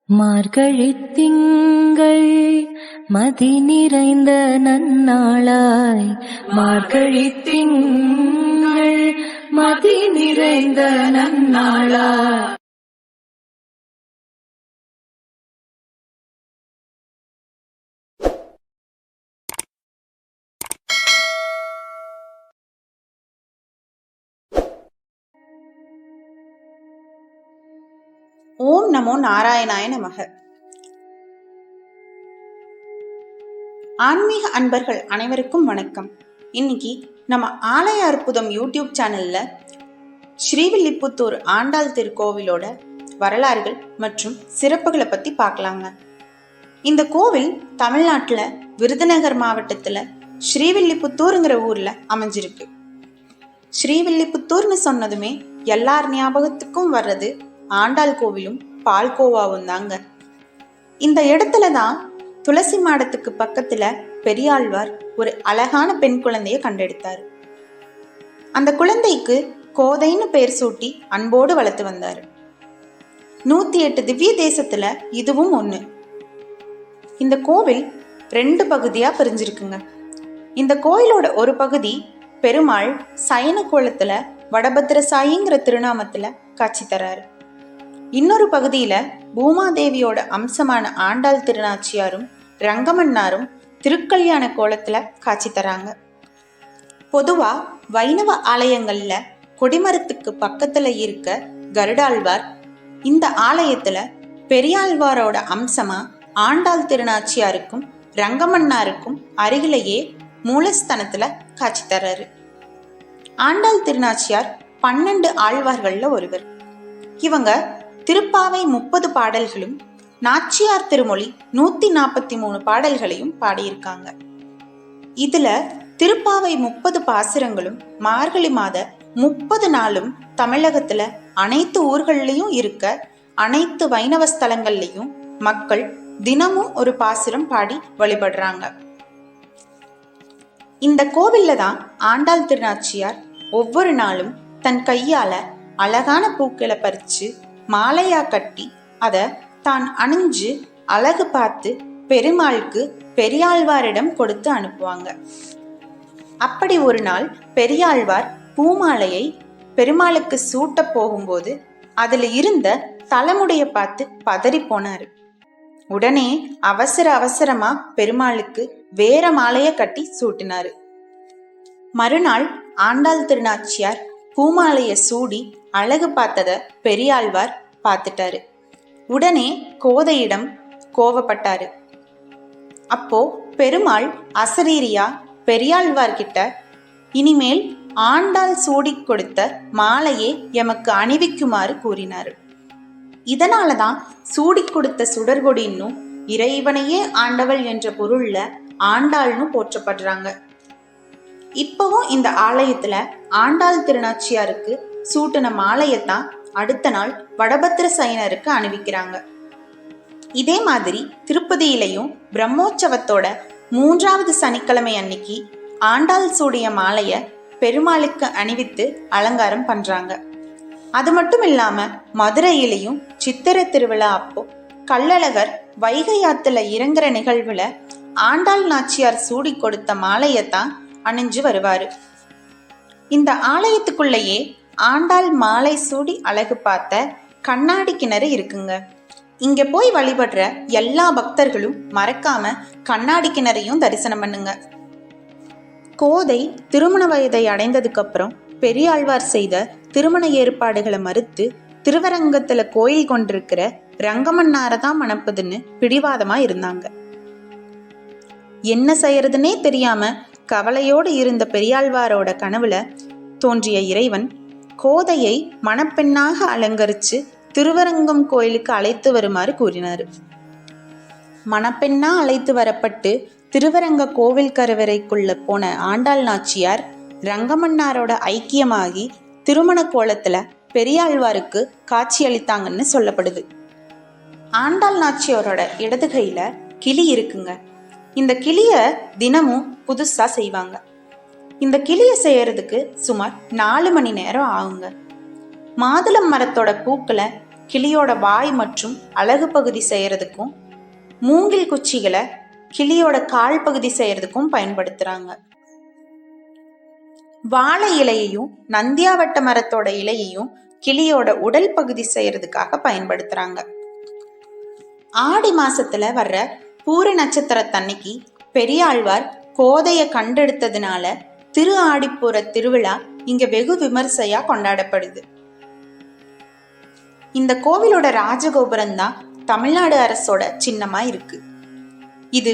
மார்கழித் திங்கள் மதி நிறைந்த நன்னாளாய், மார்கழித் திங்கள் மதி நிறைந்த நன்னாளாய். ஓம் நமோ நாராயணாய நமக. ஆன்மீக அன்பர்கள் அனைவருக்கும் வணக்கம். இன்னைக்கு நம்ம ஆலய அற்புதம் யூடியூப் சேனல்ல ஸ்ரீவில்லிபுத்தூர் ஆண்டாள் திருக்கோவிலோட வரலாறுகள் மற்றும் சிறப்புகளை பத்தி பார்க்கலாங்க. இந்த கோவில் தமிழ்நாட்டுல விருதுநகர் மாவட்டத்துல ஸ்ரீவில்லிபுத்தூருங்கிற ஊர்ல அமைஞ்சிருக்கு. ஸ்ரீவில்லிபுத்தூர்னு சொன்னதுமே எல்லார் ஞாபகத்துக்கும் வர்றது ஆண்டாள் கோவிலும் பால்கோவாவும் தாங்க. இந்த இடத்துல தான் துளசி மாடத்துக்கு பக்கத்துல பெரியாழ்வார் ஒரு அழகான பெண் குழந்தைய கண்டெடுத்தார். அந்த குழந்தைக்கு கோதைன்னு பெயர் சூட்டி அன்போடு வளர்த்து வந்தாரு. 108 திவ்ய தேசத்துல இதுவும் ஒண்ணு. இந்த கோவில் 2 பகுதியா பிரிஞ்சிருக்குங்க. இந்த கோயிலோட ஒரு பகுதி பெருமாள் சயன கோலத்துல வடபத்திரசாயிங்கிற திருநாமத்துல காட்சி தராரு. இன்னொரு பகுதியில பூமாதேவியோட அம்சமான ஆண்டாள் திருநாச்சியாரும் ரங்கமன்னாரும் திருக்கல்யாண கோலத்துல காட்சி தராங்க. பொதுவா வைணவ ஆலயங்கள்ல கொடிமரத்துக்கு பக்கத்துல இருக்க கருடாழ்வார், இந்த ஆலயத்துல பெரியாழ்வாரோட அம்சமா ஆண்டாள் திருநாச்சியாருக்கும் ரங்கமன்னாருக்கும் அருகிலேயே மூலஸ்தானத்துல காட்சி தர்றாரு. ஆண்டாள் திருநாச்சியார் 12 ஆழ்வார்கள்ல ஒருவர். இவங்க திருப்பாவை 30 பாடல்களும் நாச்சியார் திருமொழி 143 பாடல்களையும் பாடியிருக்காங்க. இதுல திருப்பாவை 30 பாசுரங்களும் மார்கழி மாத 30 நாளும் தமிழகத்துல அனைத்து ஊர்கள்லயும் இருக்க அனைத்து வைணவ ஸ்தலங்கள்லயும் மக்கள் தினமும் ஒரு பாசுரம் பாடி வழிபடுறாங்க. இந்த கோவில்ல தான் ஆண்டாள் திருநாச்சியார் ஒவ்வொரு நாளும் தன் கையால அழகான பூக்களை பறிச்சு மாலையா கட்டி அதை தான் அணிஞ்சு அழகு பார்த்து பெருமாளுக்கு பெரியாழ்வாரிடம் கொடுத்து அனுப்புவாங்க. அப்படி ஒரு நாள் பெரியாழ்வார் பூமாலையை பெருமாளுக்கு சூட்ட போகும்போது அதுல இருந்த தலைமுடைய பார்த்து பதறி போனாரு. உடனே அவசரமா பெருமாளுக்கு வேற மாலைய கட்டி சூட்டினாரு. மறுநாள் ஆண்டாள் திருநாச்சியார் பூமாலைய சூடி அழகு பார்த்தத பெரியாழ்வார் பார்த்துட்டாரு. உடனே கோதையிடம் கோவப்பட்டாரு. அப்போ பெருமாள் அசரீரியா பெரியாழ்வார் கிட்ட, இனிமேல் ஆண்டாள் சூடி கொடுத்த மாலையே எமக்கு அணிவிக்குமாறு கூறினாரு. இதனாலதான் சூடி கொடுத்த சுடர்கொடின்னும் இறைவனையே ஆண்டவள் என்ற பொருள்ல ஆண்டாள்னு போற்றப்படுறாங்க. இப்பவும் இந்த ஆலயத்துல ஆண்டாள் திருநாச்சியாருக்கு சூட்டின மாலையத்தான் அடுத்த நாள் வடபத்திரசாயினருக்கு அணிவிக்கிறாங்க. இதே மாதிரி திருப்பதியிலையும் பிரம்மோற்சவத்தோட 3வது சனிக்கிழமை அன்னைக்கு ஆண்டாள் சூடிய மாலைய பெருமாளுக்கு அணிவித்து அலங்காரம் பண்றாங்க. அது மட்டும் இல்லாம மதுரையிலையும் சித்திரை திருவிழா அப்போ கள்ளழகர் வைகை ஆத்துல இறங்குற நிகழ்வுல ஆண்டாள் நாச்சியார் சூடி கொடுத்த மாலையத்தான் அணிஞ்சு வருவாரு. இந்த ஆலயத்துக்குள்ளேயே ஆண்டாள் மாலை சூடி அழகு பார்த்த கண்ணாடி கிணறு இருக்குங்க. இங்க போய் வழிபடுற எல்லா பக்தர்களும் மறக்காம கண்ணாடி கிணறையும் தரிசனம் பண்ணுங்க. கோதை திருமண வயதை அடைந்ததுக்கு அப்புறம் பெரியாழ்வார் செய்த திருமண ஏற்பாடுகளை மறுத்து திருவரங்கத்துல கோயில் கொண்டிருக்கிற ரங்கமன்னாரதான் மணப்பதுன்னு பிடிவாதமா இருந்தாங்க. என்ன செய்யறதுன்னே தெரியாம கவலையோடு இருந்த பெரியாழ்வாரோட கனவுல தோன்றிய இறைவன் கோதையை மணப்பெண்ணாக அலங்கரிச்சு திருவரங்கம் கோயிலுக்கு அழைத்து வருமாறு கூறினார். மணப்பெண்ணா அழைத்து வரப்பட்டு திருவரங்க கோவில் கருவறைக்குள்ள போன ஆண்டாள் நாச்சியார் ரங்கமன்னாரோட ஐக்கியமாகி திருமண கோலத்துல பெரியாழ்வாருக்கு காட்சியளித்தாங்கன்னு சொல்லப்படுது. ஆண்டாள் நாச்சியாரோட இடது கையில கிளி இருக்குங்க. இந்த கிளிய தினமும் புதுசா செய்வாங்க. இந்த கிளிய செய்யறதுக்கு சுமார் 4 மணி நேரம் ஆகுங்க. மாதுளம் மரத்தோட பூக்களை கிளியோட வாய் மற்றும் அழகு பகுதி செய்யறதுக்கும், மூங்கில் குச்சிகளை கிளியோட கால் பகுதி செய்யறதுக்கும் பயன்படுத்துறாங்க. வாழை இலையையும் நந்தியாவட்ட மரத்தோட இலையையும் கிளியோட உடல் பகுதி செய்யறதுக்காக பயன்படுத்துறாங்க. ஆடி மாசத்துல வர்ற பூர நட்சத்திரத்தன்னைக்கு பெரியாழ்வார் கோதைய கண்டெடுத்ததுனால திரு ஆடிப்பூர திருவிழா இங்க வெகு விமர்சையா கொண்டாடப்படுது. இந்த கோவிலோட ராஜகோபுரம் தான் தமிழ்நாடு அரசோட சின்னமா இருக்கு. இது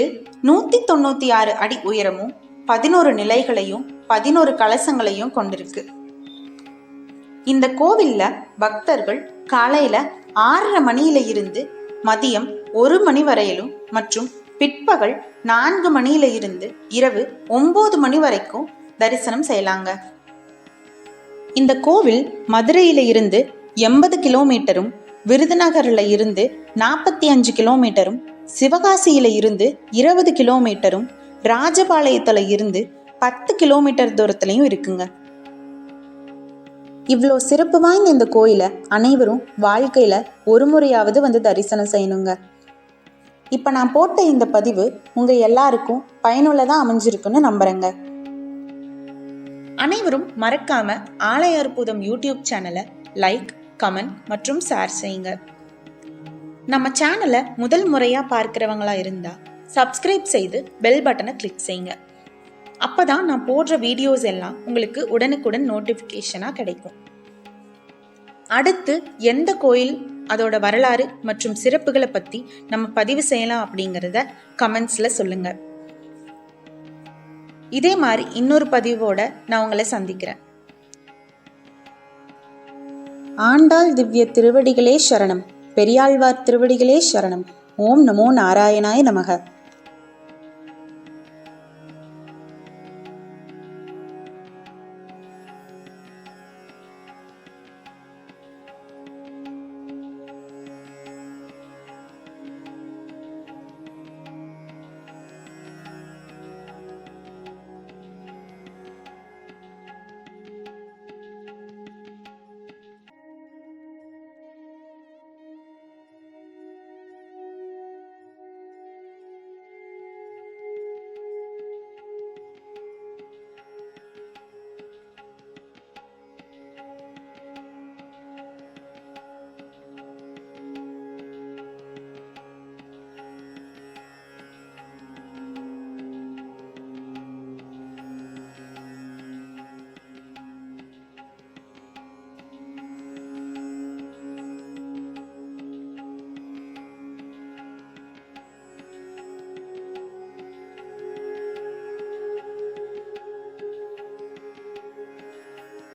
196 அடி உயரமும் 11 நிலைகளையும் 11 கலசங்களையும் கொண்டிருக்கு. இந்த கோவில்ல பக்தர்கள் காலையில 6:30 மணியில இருந்து மதியம் 1 மணி வரையிலும் மற்றும் பிற்பகல் 4 மணியில இருந்து இரவு 9 மணி வரைக்கும் தரிசனம் செய்யலாங்க. இந்த கோவில் மதுரையில இருந்து 80 கிலோமீட்டரும், விருதுநகர்ல இருந்து 45 கிலோமீட்டரும், சிவகாசியில இருந்து 20 கிலோமீட்டரும், ராஜபாளையத்துல இருந்து 10 கிலோமீட்டர் தூரத்துலையும் இருக்குங்க. இவ்வளோ சிறப்பு வாய்ந்த இந்த கோயிலை அனைவரும் வாழ்க்கையில ஒரு முறையாவது வந்து தரிசனம் செய்யணுங்க. இப்ப நான் போட்ட இந்த பதிவு உங்க எல்லாருக்கும் பயனுள்ளதா அமைஞ்சிருக்குன்னு நம்புறேங்க. அனைவரும் மறக்காம ஆலய அற்புதம் யூடியூப் சேனலை லைக், கமெண்ட் மற்றும் ஷேர் செய்யுங்க. நம்ம சேனலை முதல் முறையா பார்க்கிறவங்களா இருந்தா சப்ஸ்கிரைப் செய்து பெல் பட்டனை கிளிக் செய்யுங்க. அப்பதான் நான் போடுற வீடியோஸ் எல்லாம் உங்களுக்கு உடனுக்குடன் நோட்டிஃபிகேஷனா கிடைக்கும். அடுத்து எந்த கோயில், அதோட வரலாறு மற்றும் சிறப்புகளை பத்தி நம்ம பதிவு செய்யலாம் அப்படிங்கிறத கமெண்ட்ஸ்ல சொல்லுங்க. இதே மாதிரி இன்னொரு பதிவோட நான் உங்களை சந்திக்கிறேன். ஆண்டாள் திவ்ய திருவடிகளே சரணம். பெரியாழ்வார் திருவடிகளே சரணம். ஓம் நமோ நாராயணாய நமக.